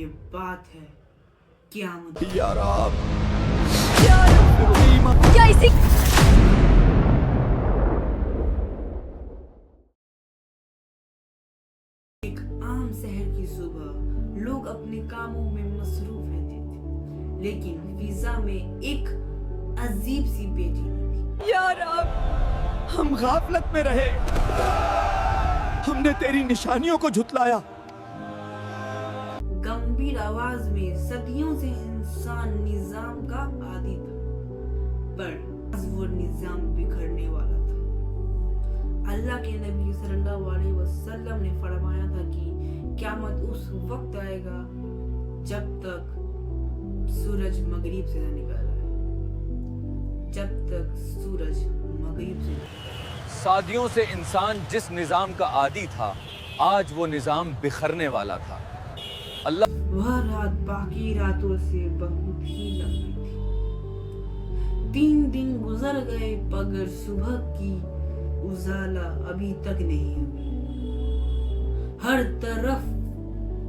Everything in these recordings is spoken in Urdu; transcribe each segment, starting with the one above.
یہ بات ہے قیامت یا رب کیا اسی ایک عام شہر کی صبح لوگ اپنے کاموں میں مصروف رہتے تھے، لیکن فضا میں ایک عجیب سی بے چینی تھی۔ یا رب ہم غفلت میں رہے، ہم نے تیری نشانیوں کو جھٹلایا۔ گمبھیر آواز میں صدیوں سے انسان نظام کا عادی تھا، پر آج وہ نظام بکھرنے والا تھا۔ اللہ کے نبی صلی اللہ علیہ وسلم نے فرمایا تھا کہ قیامت اس وقت آئے گا جب تک سورج مغرب سے نہ نکل آئے، جب تک سورج مغرب سے صادیوں سے انسان جس نظام کا عادی تھا، آج وہ نظام بکھرنے والا تھا۔ اللہ وہ رات باقی راتوں سے بہت ہی لمبی تھی۔ 3 دن گزر گئے مگر صبح کی اجالا ابھی تک نہیں ہوئی۔ ہر طرف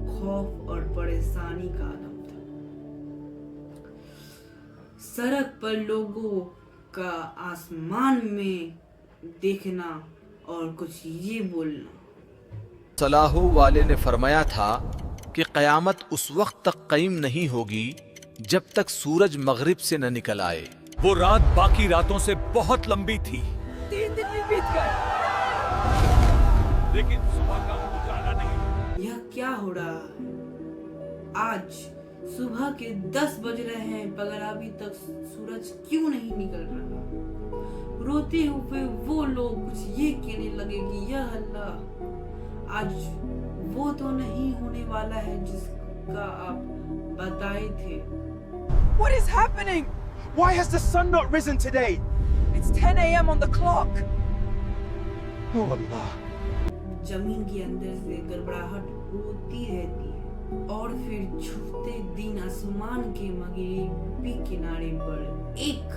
خوف اور پریشانی کا عالم تھا۔ سڑک پر لوگوں کا آسمان میں دیکھنا اور کچھ یہ بولنا۔ صلاح والے نے فرمایا تھا کہ قیامت اس وقت تک قائم نہیں ہوگی جب تک سورج مغرب سے نہ نکل آئے۔ وہ رات باقی راتوں سے بہت لمبی تھی، 3 دن بھی بیت گئے، لیکن صبح کا اجالا نہیں۔ یہ کیا ہو رہا ہے؟ آج صبح کے 10 بج رہے ہیں مگر ابھی تک سورج کیوں نہیں نکل رہا؟ روتے ہوئے وہ لوگ کچھ یہ کہنے لگے کہ یا اللہ، آج وہ تو نہیں ہونے والا ہے جس کا آپ بتائے تھے۔ What is happening? Why has the sun not risen today? It's 10 a.m. on the clock. Oh Allah. زمین کے اندر سے گڑبڑاہٹ ہوتی رہتی ہے اور پھر چھوٹے دن آسمان کے مغربی کنارے پر ایک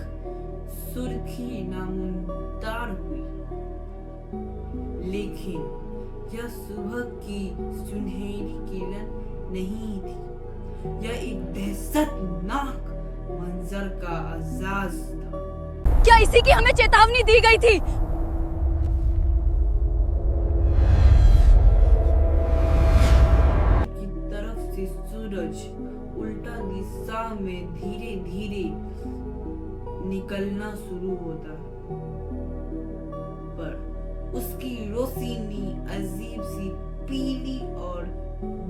سرخی نمودار ہوئی، لیکن یہ صبح کی سنہری کرن نہیں تھی، یہ ایک دہشت ناک منظر کا اعزاز تھا۔ کیا اسی کی ہمیں چیتاونی دی گئی تھی؟ کی طرف سے سورج الٹا دشا میں دھیرے دھیرے نکلنا شروع ہوتا ہے، پر اس کی روشنی عجیب سی پیلی اور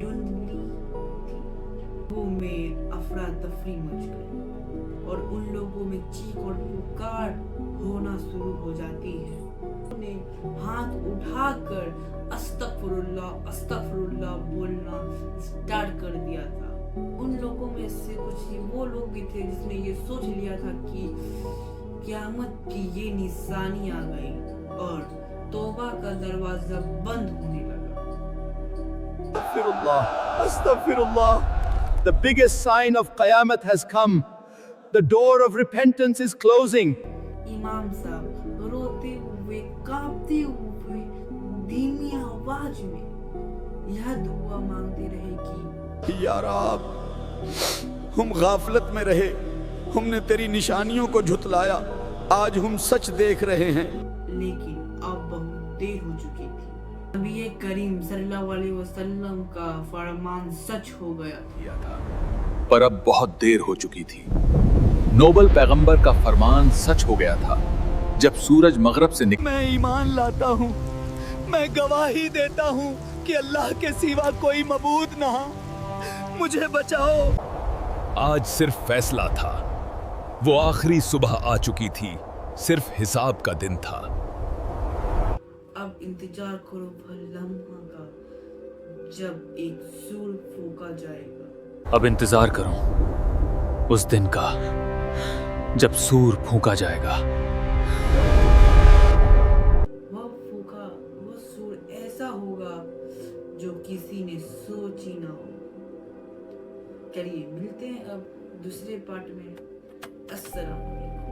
دھندلی تھی۔ وہ میں افراتفری مچ گئی اور ان لوگوں میں چیخ اور پکار ہونا شروع ہو جاتی ہے۔ انہوں نے ہاتھ اٹھا کر استغفر اللہ بولنا سٹارٹ کر دیا تھا۔ ان لوگوں میں سے کچھ وہ لوگ بھی تھے جس نے یہ سوچ لیا تھا کہ قیامت کی یہ نشانی آ گئی اور توبہ کا دروازہ بند ہونے لگا۔ Astaghfirullah. The biggest sign of Qiyamah has come. The door of repentance is closing. امام صاحب روتے ہوئے کانپتے ہوئے دھیمی آواز میں یہ دعا مانگتے رہے کہ یا رب ہم غفلت میں رہے، ہم نے تیری نشانیوں کو جھٹلایا، آج ہم سچ دیکھ رہے ہیں۔ لیکن اب بہت دیر ہو چکی تھی۔ نبی کریم صلی اللہ علیہ وسلم کا فرمان سچ ہو گیا تھا۔ پر اب بہت دیر ہو چکی تھی۔ نوبل پیغمبر کا فرمان سچ ہو گیا تھا۔ جب سورج مغرب سے نکلا، میں ایمان لاتا ہوں، میں گواہی دیتا ہوں کہ اللہ کے سوا کوئی معبود نہ، مجھے بچاؤ۔ آج صرف فیصلہ تھا۔ وہ آخری صبح آ چکی تھی، صرف حساب کا دن تھا۔ اب انتظار کرو وہ لمحہ کا جب ایک سور پھونکا جائے گا۔ اب انتظار کروں اس دن کا جب سور پھونکا جائے گا۔ وہ سور ایسا ہوگا جو کسی نے سوچی نہ ہو۔ چلیے ملتے ہیں اب دوسرے پارٹ میں۔ السلام علیکم۔